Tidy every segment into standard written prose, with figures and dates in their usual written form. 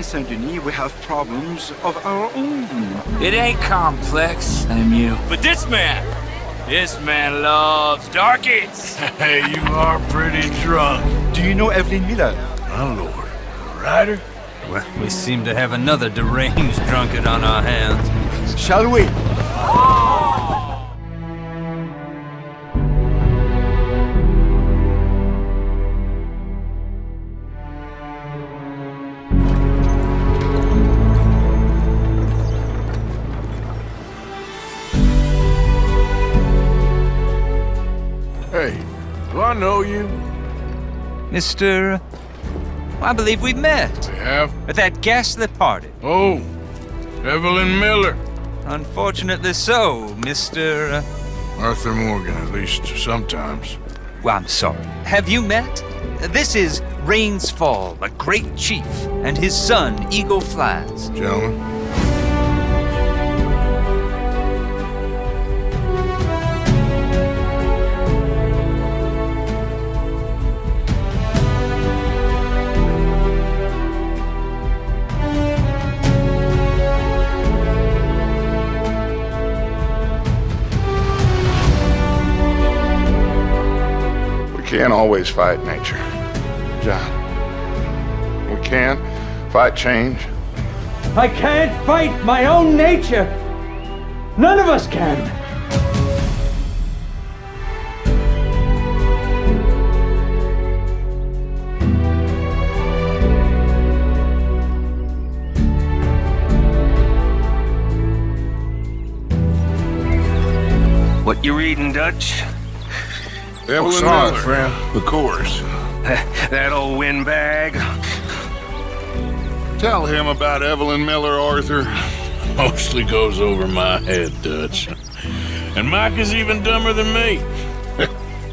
Saint Denis, we have problems of our own. It ain't complex, I'm you. But this man loves darkies. Hey, you are pretty drunk. Do you know Evelyn Miller? My lord. A rider? Well, we seem to have another deranged drunkard on our hands. Shall we? Hey, do I know you? Mr. I believe we met. We have? At that ghastly party. Oh, Evelyn Miller. Unfortunately so, Mr. Arthur Morgan, at least sometimes. Well, I'm sorry. Have you met? This is Rains Fall, a great chief, and his son, Eagle Flies. Gentlemen. Can't always fight nature, John. We can fight change. I can't fight my own nature. None of us can. What you reading, Dutch? Evelyn sorry, Miller, friend. of course. That old windbag? Tell him about Evelyn Miller, Arthur. Mostly goes over my head, Dutch. And Mike is even dumber than me.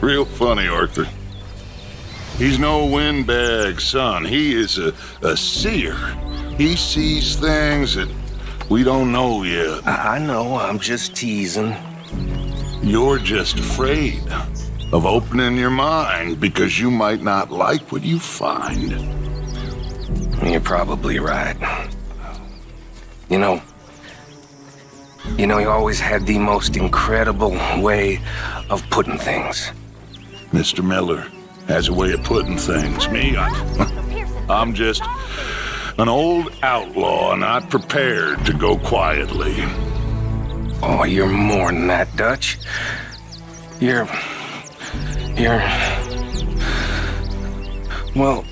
Real funny, Arthur. He's no windbag, son. He is a seer. He sees things that we don't know yet. I know, I'm just teasing. You're just afraid of opening your mind because you might not like what you find. You're probably right. You know, you always had the most incredible way of putting things. Mr. Miller has a way of putting things. Me, I'm just an old outlaw, not prepared to go quietly. Oh, you're more than that, Dutch. Well,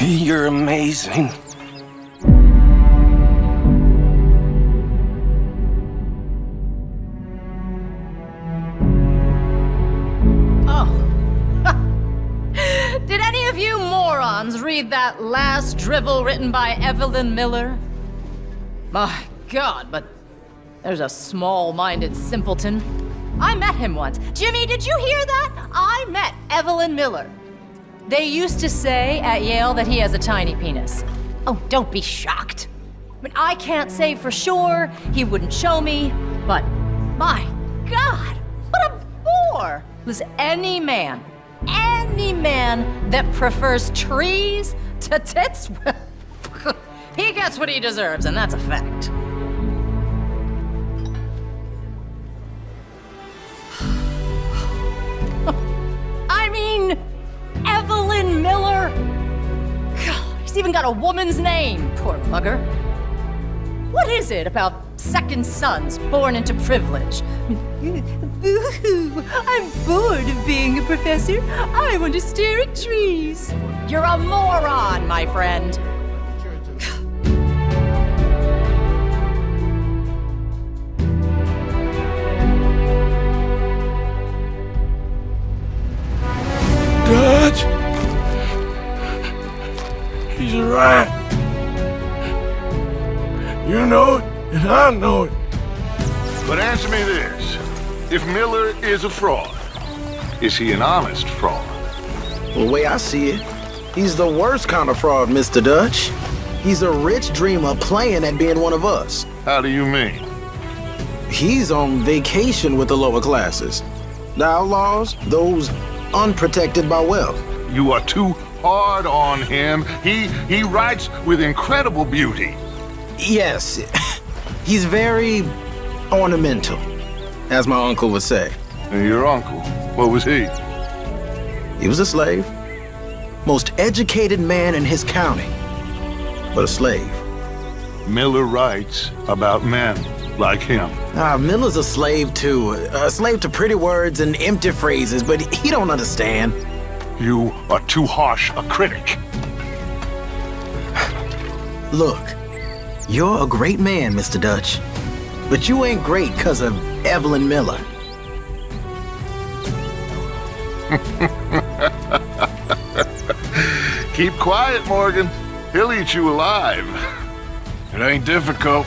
you're amazing. Did any of you morons read that last drivel written by Evelyn Miller? My God, but there's a small-minded simpleton. I met him once. Jimmy, did you hear that? I met Evelyn Miller. They used to say at Yale that he has a tiny penis. Oh, don't be shocked. I mean, I can't say for sure. He wouldn't show me, but my God, what a bore. Listen, any man that prefers trees to tits, he gets what he deserves, and that's a fact. I mean, even got a woman's name, poor bugger. What is it about second sons born into privilege? Boo-hoo! I'm bored of being a professor. I want to stare at trees. You're a moron, my friend. Dutch! He's a rat. You know it, and I know it. But answer me this. If Miller is a fraud, is he an honest fraud? The way I see it, he's the worst kind of fraud, Mr. Dutch. He's a rich dreamer playing at being one of us. How do you mean? He's on vacation with the lower classes. The outlaws, those unprotected by wealth. You are too hard on him. He writes with incredible beauty. Yes, he's very ornamental, as my uncle would say. And your uncle, what was he? He was a slave. Most educated man in his county, but a slave. Miller writes about men like him. Miller's a slave to pretty words and empty phrases, but he don't understand. You are too harsh a critic. Look, you're a great man, Mr. Dutch, but you ain't great because of Evelyn Miller. Keep quiet, Morgan. He'll eat you alive. It ain't difficult.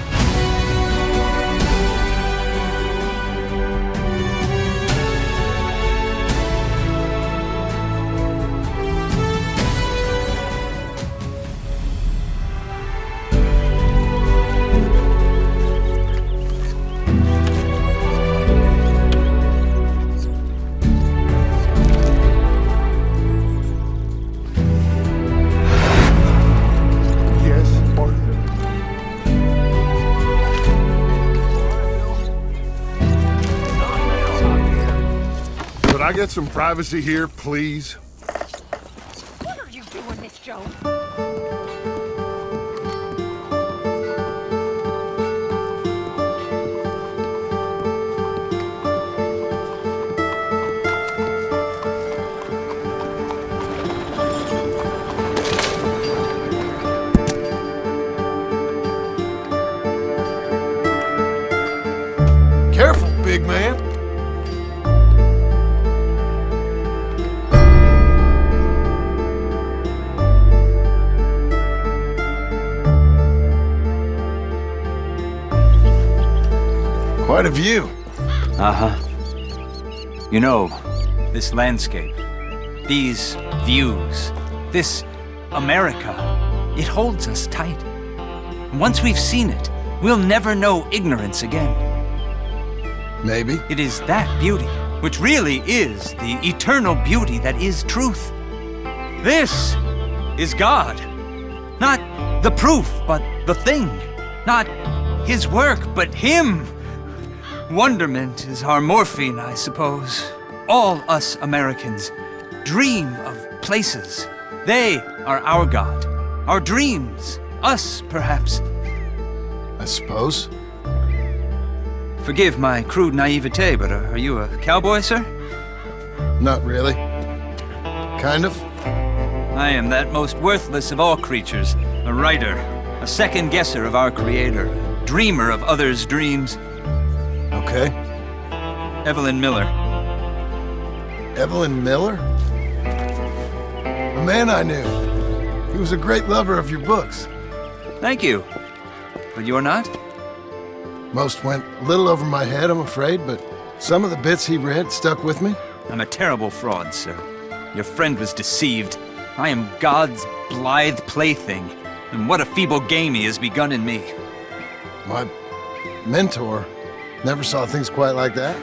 Could I get some privacy here, please? What are you doing, Miss Joe? Careful, big man. Quite a view. Uh-huh. You know, this landscape, these views, this America, it holds us tight. Once we've seen it, we'll never know ignorance again. Maybe. It is that beauty, which really is the eternal beauty that is truth. This is God. Not the proof, but the thing. Not his work, but him. Wonderment is our morphine, I suppose. All us Americans dream of places. They are our God. Our dreams. Us, perhaps. I suppose. Forgive my crude naivete, but are you a cowboy, sir? Not really. Kind of. I am that most worthless of all creatures. A writer. A second guesser of our Creator. A dreamer of others' dreams. Okay. Evelyn Miller. Evelyn Miller? A man I knew. He was a great lover of your books. Thank you. But you're not? Most went a little over my head, I'm afraid, but some of the bits he read stuck with me. I'm a terrible fraud, sir. Your friend was deceived. I am God's blithe plaything, and what a feeble game he has begun in me. My mentor never saw things quite like that.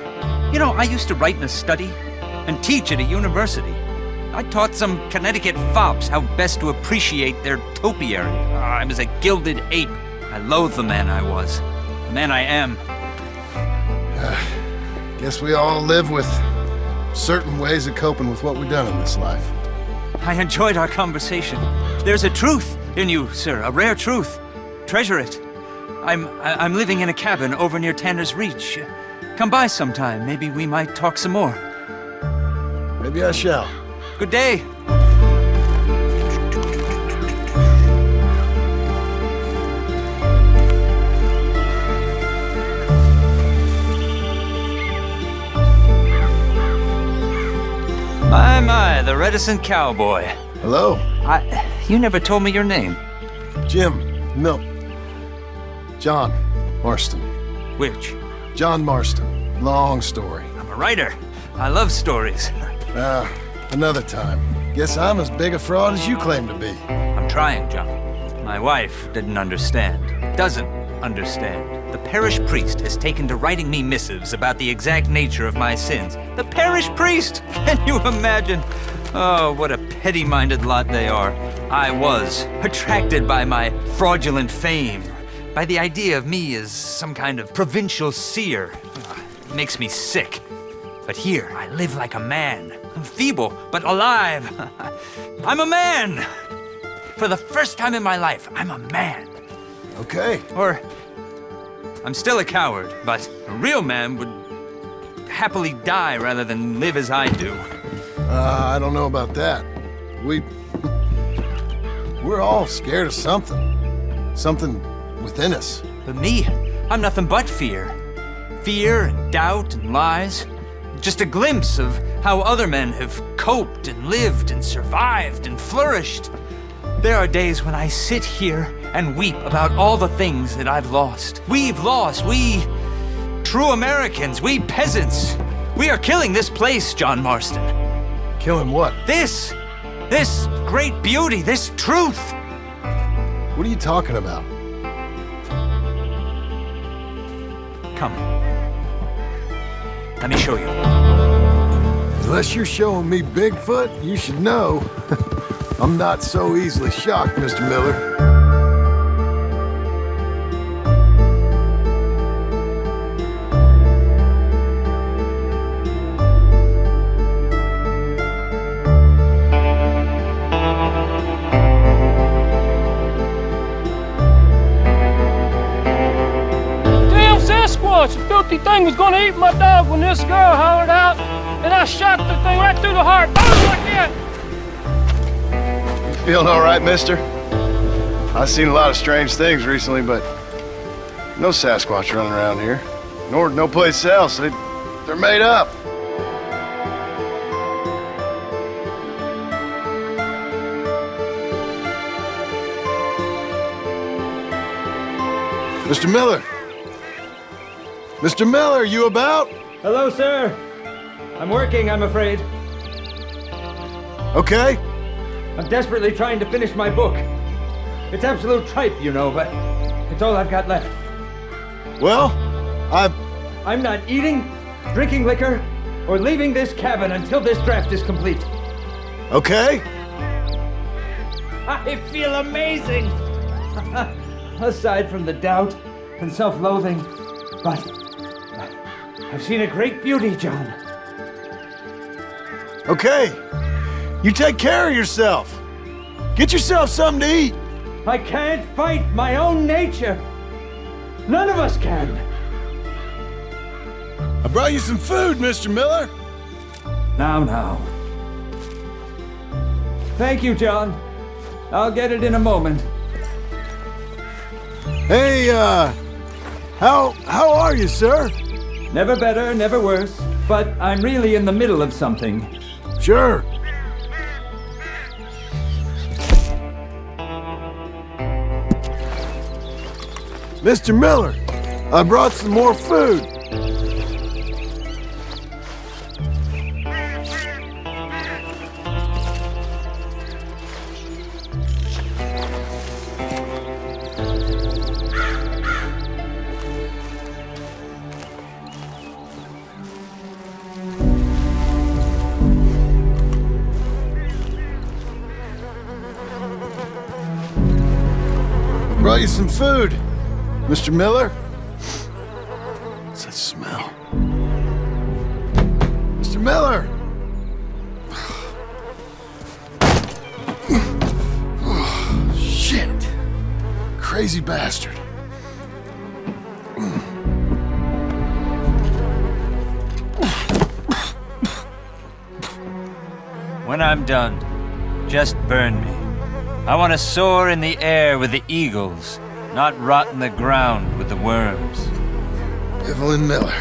You know, I used to write in a study and teach at a university. I taught some Connecticut fops how best to appreciate their topiary. I was a gilded ape. I loathe the man I was. The man I am. Guess we all live with certain ways of coping with what we've done in this life. I enjoyed our conversation. There's a truth in you, sir, a rare truth. Treasure it. I'm living in a cabin over near Tanner's Reach. Come by sometime. Maybe we might talk some more. Maybe I shall. Good day. My, the reticent cowboy. Hello? You never told me your name. Jim. No. John Marston. Which? John Marston. Long story. I'm a writer. I love stories. Another time. Guess I'm as big a fraud as you claim to be. I'm trying, John. My wife didn't understand. Doesn't understand. The parish priest has taken to writing me missives about the exact nature of my sins. The parish priest! Can you imagine? Oh, what a petty-minded lot they are. I was attracted by my fraudulent fame, by the idea of me as some kind of provincial seer. It makes me sick. But here, I live like a man. I'm feeble, but alive. I'm a man! For the first time in my life, I'm a man. Okay. Or, I'm still a coward, but a real man would happily die rather than live as I do. I don't know about that. We're all scared of something. Something within us. But me, I'm nothing but fear. Fear and doubt and lies. Just a glimpse of how other men have coped and lived and survived and flourished. There are days when I sit here and weep about all the things that I've lost. We've lost, we true Americans, we peasants. We are killing this place, John Marston. Killing what? This great beauty, this truth. What are you talking about? Come. Let me show you. Unless you're showing me Bigfoot, you should know. I'm not so easily shocked, Mr. Miller. Damn Sasquatch! The filthy thing was gonna eat my dog when this girl hollered out, and I shot the thing right through the heart. Boom, like that! Feeling all right, mister? I've seen a lot of strange things recently, but no Sasquatch running around here. Nor no place else. They're made up. Mr. Miller! Mr. Miller, you about? Hello, sir. I'm working, I'm afraid. Okay. I'm desperately trying to finish my book. It's absolute tripe, you know, but it's all I've got left. Well, I'm not eating, drinking liquor, or leaving this cabin until this draft is complete. Okay. I feel amazing! Aside from the doubt and self-loathing, but I've seen a great beauty, John. Okay. You take care of yourself. Get yourself something to eat. I can't fight my own nature. None of us can. I brought you some food, Mr. Miller. Now. Thank you, John. I'll get it in a moment. Hey, how are you, sir? Never better, never worse, but I'm really in the middle of something. Sure. Mr. Miller, I brought some more food. Brought you some food, Mr. Miller. What's that smell? Mr. Miller! Oh, shit. crazy bastard. When I'm done, just burn me. I want to soar in the air with the eagles, not rot in the ground with the worms. Evelyn Miller.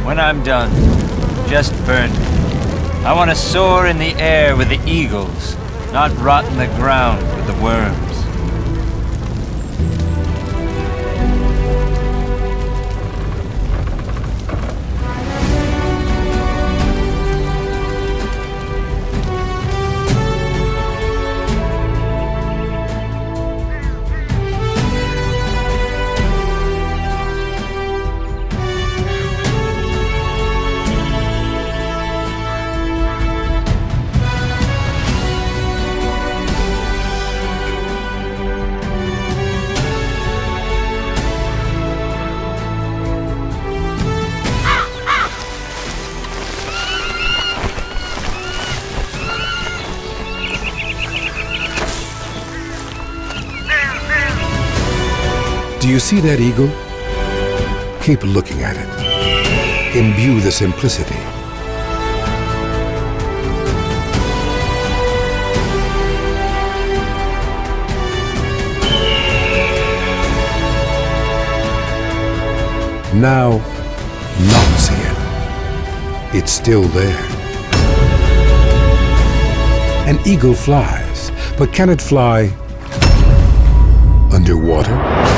When I'm done, just burn me. I want to soar in the air with the eagles, not rot in the ground with the worms. Do you see that eagle? Keep looking at it. Imbue the simplicity. Now, not see it. It's still there. An eagle flies, but can it fly underwater?